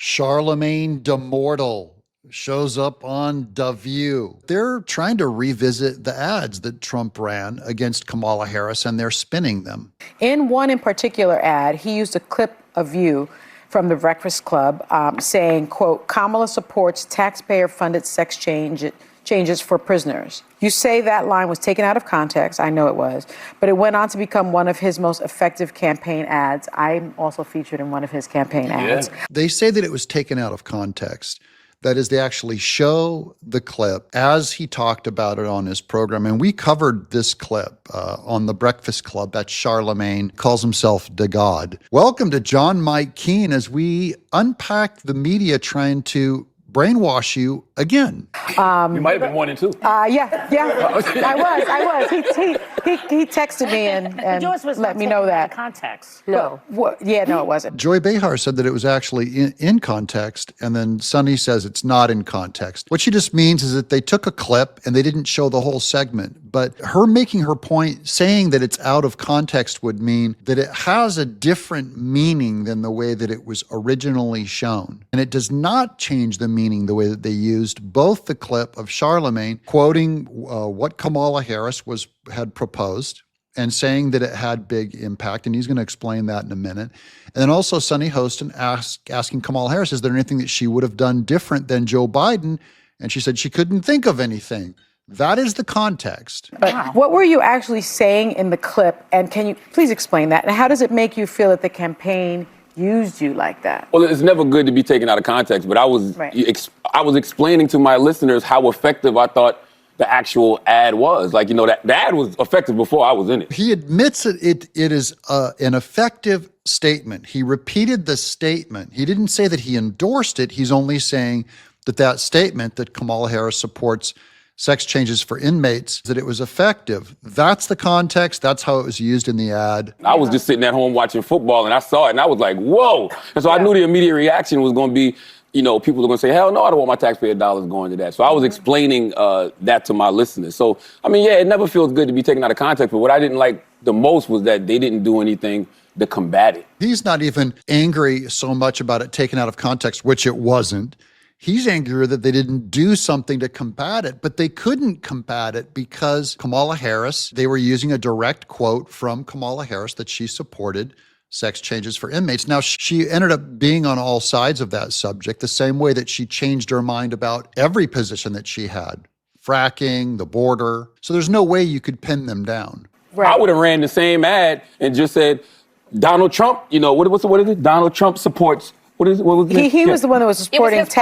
Charlamagne Demortal shows up on The View. They're trying to revisit the ads that Trump ran against Kamala Harris, and they're spinning them. In one in particular ad, he used a clip of you from the Breakfast Club saying, quote, Kamala supports taxpayer-funded sex changes for prisoners. You say that line was taken out of context. I know it was. But it went on to become one of his most effective campaign ads. I'm also featured in one of his campaign ads. They say that it was taken out of context. That is, they actually show the clip as he talked about it on his program. And we covered this clip on the Breakfast Club. That's Charlamagne, calls himself the God. Welcome to John Mike Keane as we unpack the media trying to brainwash you again. You might have been 1 and 2. Yeah, I was. He texted me and let me know that. Context. No. No, it wasn't. Joy Behar said that it was actually in context, and then Sonny says it's not in context. What she just means is that they took a clip and they didn't show the whole segment. But her making her point, saying that it's out of context would mean that it has a different meaning than the way that it was originally shown. And it does not change the meaning the way that they used both the clip of Charlamagne quoting what Kamala Harris had proposed and saying that it had big impact, and he's going to explain that in a minute. And then also Sonny Hostin asking Kamala Harris, is there anything that she would have done different than Joe Biden? And she said she couldn't think of anything. That is the context. But what were you actually saying in the clip? And can you please explain that? And how does it make you feel that the campaign used you like that? Well, it's never good to be taken out of context, but I was explaining to my listeners how effective I thought the actual ad was. Like, that the ad was effective before I was in it. He admits that it is an effective statement. He repeated the statement. He didn't say that he endorsed it. He's only saying that statement that Kamala Harris supports sex changes for inmates, that it was effective. That's the context. That's how it was used in the ad. I was just sitting at home watching football and I saw it and I was like, whoa. And so I knew the immediate reaction was going to be, people are going to say, hell no, I don't want my taxpayer dollars going to that. So I was explaining that to my listeners. So, it never feels good to be taken out of context. But what I didn't like the most was that they didn't do anything to combat it. He's not even angry so much about it taken out of context, which it wasn't. He's angry that they didn't do something to combat it, but they couldn't combat it because Kamala Harris, they were using a direct quote from Kamala Harris that she supported sex changes for inmates. Now, she ended up being on all sides of that subject, the same way that she changed her mind about every position that she had, fracking, the border. So there's no way you could pin them down. Right. I would have ran the same ad and just said, Donald Trump, what is it? Donald Trump supports. What was it? He was the one that was supporting Yes,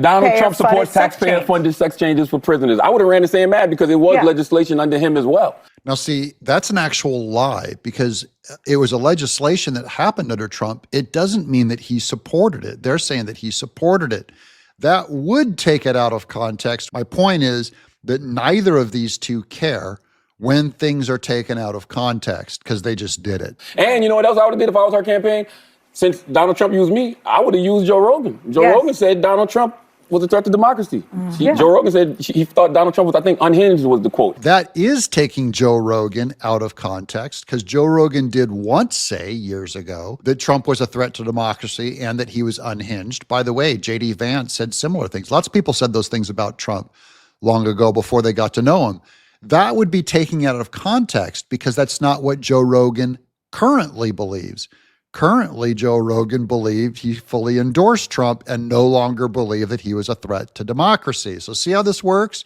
Donald Trump supports taxpayer-funded sex changes for prisoners. I would have ran the same ad because it was legislation under him as well. Now, see, that's an actual lie because it was a legislation that happened under Trump. It doesn't mean that he supported it. They're saying that he supported it. That would take it out of context. My point is that neither of these two care when things are taken out of context because they just did it. And you know what else I would have did if I was our campaign? Since Donald Trump used me, I would have used Joe Rogan. Joe Rogan said Donald Trump was a threat to democracy. Joe Rogan said he thought Donald Trump was, I think, unhinged was the quote. That is taking Joe Rogan out of context because Joe Rogan did once say years ago that Trump was a threat to democracy and that he was unhinged. By the way, J.D. Vance said similar things. Lots of people said those things about Trump long ago before they got to know him. That would be taking out of context because that's not what Joe Rogan currently believes. Currently, Joe Rogan believed he fully endorsed Trump and no longer believed that he was a threat to democracy. So see how this works?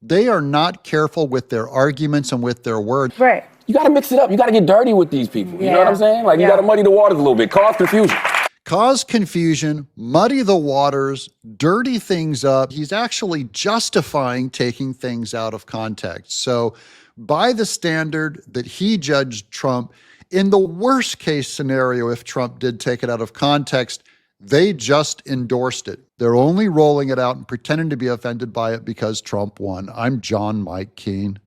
They are not careful with their arguments and with their words. Right. You got to mix it up. You got to get dirty with these people. You know what I'm saying? Like, you got to muddy the waters a little bit, cause confusion. Cause confusion, muddy the waters, dirty things up. He's actually justifying taking things out of context. So by the standard that he judged Trump, in the worst case scenario, if Trump did take it out of context, they just endorsed it. They're only rolling it out and pretending to be offended by it because Trump won. I'm John Mike Keane.